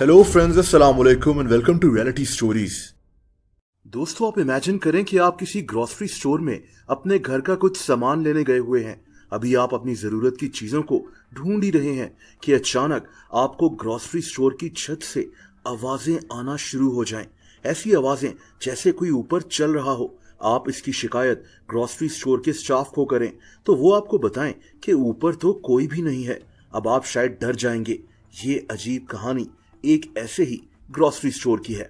Hello friends, अस्सलाम वालेकुम and welcome to reality stories. दोस्तों, आप इमेजिन करें कि आप किसी ग्रोसरी स्टोर में अपने घर का कुछ सामान लेने गए हुए हैं। अभी आप अपनी जरूरत की चीजों को ढूंढ ही रहे हैं कि अचानक आपको ग्रोसरी स्टोर की छत से आवाजें आना शुरू हो जाएं। ऐसी आवाजें जैसे कोई ऊपर चल रहा हो। आप इसकी शिकायत ग्रोसरी स्टोर के स्टाफ को करें तो वो आपको बताएं कि ऊपर तो कोई भी नहीं है। अब आप शायद डर जाएंगे। ये अजीब कहानी एक ऐसे ही ग्रोसरी स्टोर की है।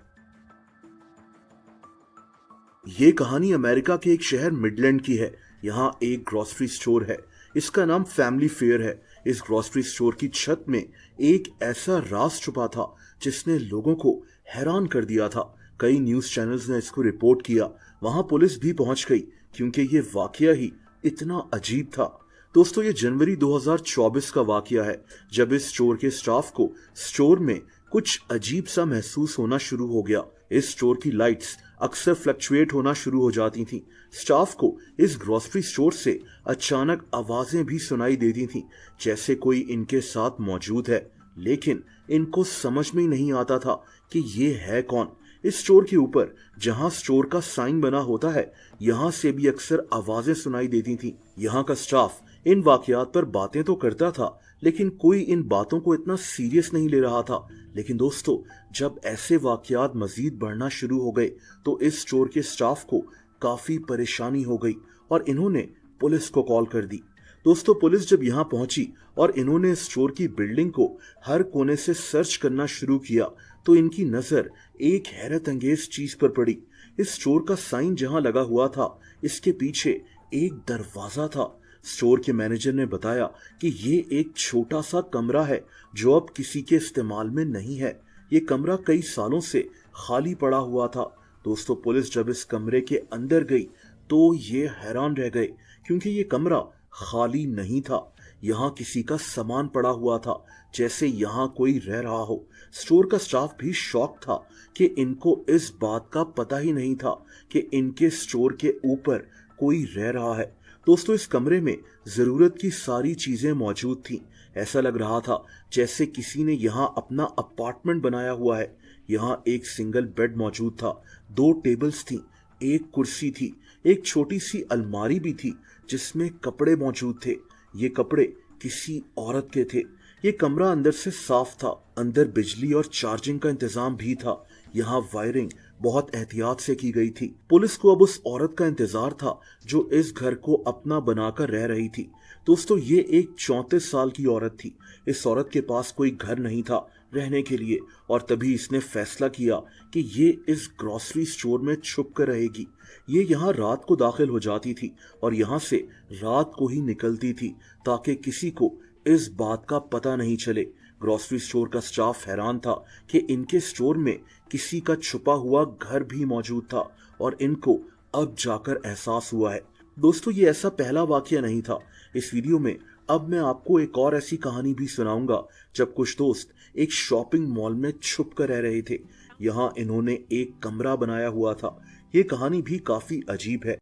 ये कहानी अमेरिका के एक शहर मिडलैंड की है। यहाँ एक ग्रोसरी स्टोर है। इसका नाम फैमिली फेयर है। इस ग्रोसरी स्टोर की छत में एक ऐसा राज छुपा था जिसने लोगों को हैरान कर दिया था। कई न्यूज चैनल्स ने इसको रिपोर्ट किया। वहां पुलिस भी पहुंच गई क्योंकि ये वाकया ही इतना अजीब था। दोस्तों, ये जनवरी 2024 का वाकया है जब इस स्टोर के स्टाफ को स्टोर में कुछ अजीब सा महसूस होना शुरू हो गया। इस स्टोर की लाइट्स अक्सर फ्लक्चुएट होना शुरू हो जाती थीं। स्टाफ को इस ग्रोसरी स्टोर से अचानक आवाजें भी सुनाई देती थीं, जैसे कोई इनके साथ मौजूद है। लेकिन इनको समझ में ही नहीं आता था कि ये है कौन। इस स्टोर के ऊपर जहां स्टोर का साइन बना होता है, यहां से भी अक्सर आवाजें सुनाई देती थीं। यहाँ का स्टाफ इन वाकयात पर बातें तो करता था, लेकिन कोई इन बातों को इतना सीरियस नहीं ले रहा था। लेकिन दोस्तों, जब ऐसे वाकयात मजीद बढ़ना शुरू हो गए तो इस स्टोर के स्टाफ को काफी परेशानी हो गई और इन्होंने पुलिस को कॉल कर दी। दोस्तों, पुलिस जब यहाँ पहुंची और इन्होंने स्टोर की बिल्डिंग को हर कोने से सर्च करना शुरू किया तो इनकी नजर एक हैरत अंगेज चीज पर पड़ी। इस स्टोर का साइन जहां लगा हुआ था, इसके पीछे एक दरवाजा था। स्टोर के मैनेजर ने बताया कि ये एक छोटा सा कमरा है जो अब किसी के इस्तेमाल में नहीं है। ये कमरा कई सालों से खाली पड़ा हुआ था। दोस्तों, पुलिस जब इस कमरे के अंदर गई तो ये हैरान रह गए क्योंकि ये कमरा खाली नहीं था। यहाँ किसी का सामान पड़ा हुआ था, जैसे यहाँ कोई रह रहा हो। स्टोर का स्टाफ भी शॉक था कि इनको इस बात का पता ही नहीं था कि इनके स्टोर के ऊपर कोई रह रहा है। दोस्तों, इस कमरे में जरूरत की सारी चीजें मौजूद थीं। ऐसा लग रहा था जैसे किसी ने यहाँ अपना अपार्टमेंट बनाया हुआ है। यहाँ एक सिंगल बेड मौजूद था, 2 टेबल्स थीं, एक कुर्सी थी, एक छोटी सी अलमारी भी थी जिसमें कपड़े मौजूद थे। ये कपड़े किसी औरत के थे। ये कमरा अंदर से साफ था। अंदर बिजली और चार्जिंग का इंतजाम भी था। यहाँ वायरिंग बहुत एहतियात से की गई थी। पुलिस को अब उस औरत का इंतजार था जो इस घर को अपना बनाकर रह रही थी। दोस्तों, ये एक 34 साल की औरत थी। इस औरत के पास कोई घर नहीं था रहने के लिए और तभी इसने फैसला किया कि ये इस ग्रोसरी स्टोर में छुप कर रहेगी। ये यहाँ रात को दाखिल हो जाती थी और यहाँ से रात को ही निकलती थी ताकि किसी को इस बात का पता नहीं चले। ग्रोसरी स्टोर का स्टाफ हैरान था कि इनके स्टोर में किसी का छुपा हुआ घर भी मौजूद था और इनको अब जाकर एहसास हुआ है। दोस्तों, ये ऐसा पहला वाकया नहीं था। इस वीडियो में अब मैं आपको एक और ऐसी कहानी भी सुनाऊंगा जब कुछ दोस्त एक शॉपिंग मॉल में छुप कर रह रहे थे। यहाँ इन्होंने एक कमरा बनाया हुआ था। ये कहानी भी काफी अजीब है।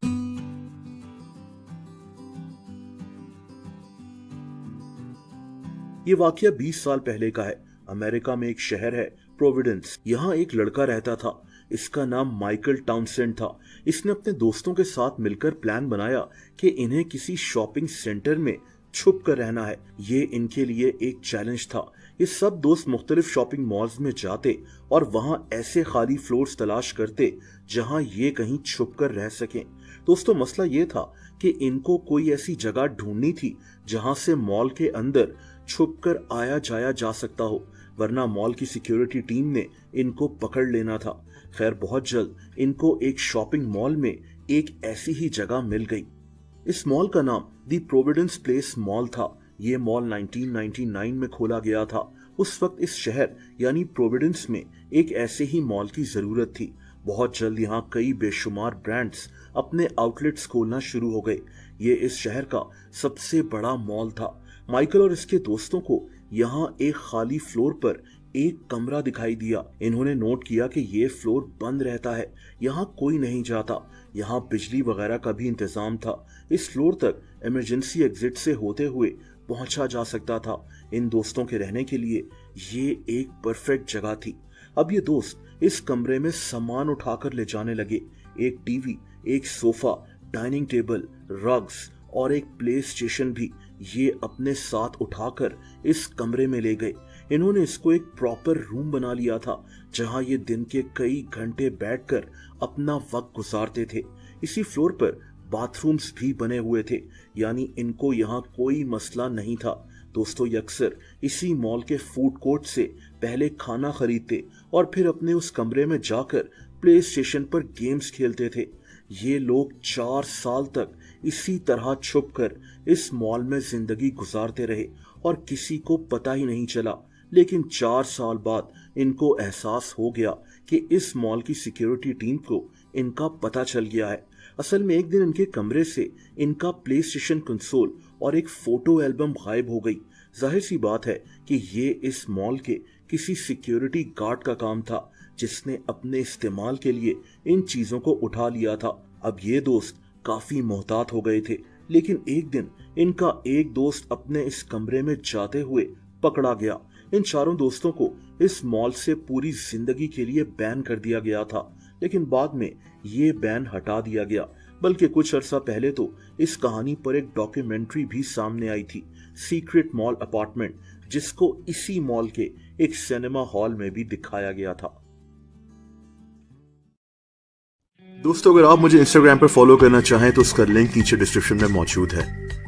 ये वाकया 20 साल पहले का है। अमेरिका में एक शहर है प्रोविडेंस। यहाँ एक लड़का रहता था। इसका नाम माइकल टाउनसेंड था। इसने अपने दोस्तों के साथ मिलकर प्लान बनाया कि इन्हें किसी शॉपिंग सेंटर में छुप कर रहना है। ये इनके लिए एक चैलेंज था। ये सब दोस्त मुख्तलिफ शॉपिंग मॉल्स में जाते और वहां ऐसे खाली फ्लोर्स तलाश करते जहां ये कहीं छुप कर रह सकें। दोस्तों, मसला ये था कि इनको कोई ऐसी जगह ढूंढनी थी जहां से मॉल के अंदर छुपकर आया जाया जा सकता हो, वरना मॉल की सिक्योरिटी टीम ने इनको पकड़ लेना था। खैर, बहुत जल्द इनको एक शॉपिंग मॉल में एक ऐसी ही जगह मिल गई। इस मॉल का नाम दी प्रोविडेंस प्लेस मॉल था। ये मॉल 1999 में खोला गया था। उस वक्त इस शहर यानी प्रोविडेंस में एक ऐसे ही मॉल की जरूरत थी। बहुत जल्द यहाँ कई बेशुमार ब्रांड्स अपने आउटलेट्स खोलना शुरू हो गए। ये इस शहर का सबसे बड़ा मॉल था। माइकल और इसके दोस्तों को यहाँ एक खाली फ्लोर पर एक कमरा दिखाई दिया। इन्होंने नोट किया कि ये फ्लोर बंद रहता है, यहाँ कोई नहीं जाता। यहाँ बिजली वगैरह का भी इंतजाम था। इस फ्लोर तक इमरजेंसी एग्जिट से होते हुए पहुंचा जा सकता था। इन दोस्तों के रहने के लिए ये एक परफेक्ट जगह थी। अब ये दोस्त इस कमरे में सामान उठाकर ले जाने लगे। एक टीवी, एक सोफा, डाइनिंग टेबल, रग्स और एक प्ले स्टेशन भी ये अपने साथ उठाकर इस कमरे में ले गए। इन्होंने इसको एक प्रॉपर रूम बना लिया था जहां ये दिन के कई घंटे बैठकर अपना वक्त गुजारते थे। इसी फ्लोर पर बाथरूम्स भी बने हुए थे, यानी इनको यहाँ कोई मसला नहीं था। दोस्तों, ये अक्सर इसी मॉल के फूड कोर्ट से पहले खाना खरीदते और फिर अपने उस कमरे में जाकर प्ले स्टेशन पर गेम्स खेलते थे। ये लोग 4 साल तक इसी तरह छुपकर इस मॉल में जिंदगी गुजारते रहे और किसी को पता ही नहीं चला। लेकिन 4 साल बाद इनको एहसास हो गया कि इस मॉल की सिक्योरिटी टीम को इनका पता चल गया है। असल में एक दिन इनके कमरे से इनका प्ले स्टेशन कंसोल और एक फोटो एल्बम गायब हो गई। जाहिर सी बात है कि ये इस मॉल के किसी सिक्योरिटी गार्ड का काम था जिसने अपने इस्तेमाल के लिए इन चीजों को उठा लिया था। अब ये दोस्त काफी मोहतात हो गए थे, लेकिन एक दिन इनका एक दोस्त अपने इस कमरे में जाते हुए पकड़ा गया। इन चारों दोस्तों को इस मॉल से पूरी जिंदगी के लिए बैन कर दिया गया था, लेकिन बाद में ये बैन हटा दिया गया। बल्कि कुछ अरसा पहले तो इस कहानी पर एक डॉक्यूमेंट्री भी सामने आई थी, सीक्रेट मॉल अपार्टमेंट, जिसको इसी मॉल के एक सिनेमा हॉल में भी दिखाया गया था। दोस्तों, अगर आप मुझे इंस्टाग्राम पर फॉलो करना चाहें तो उसका लिंक नीचे डिस्क्रिप्शन में मौजूद है।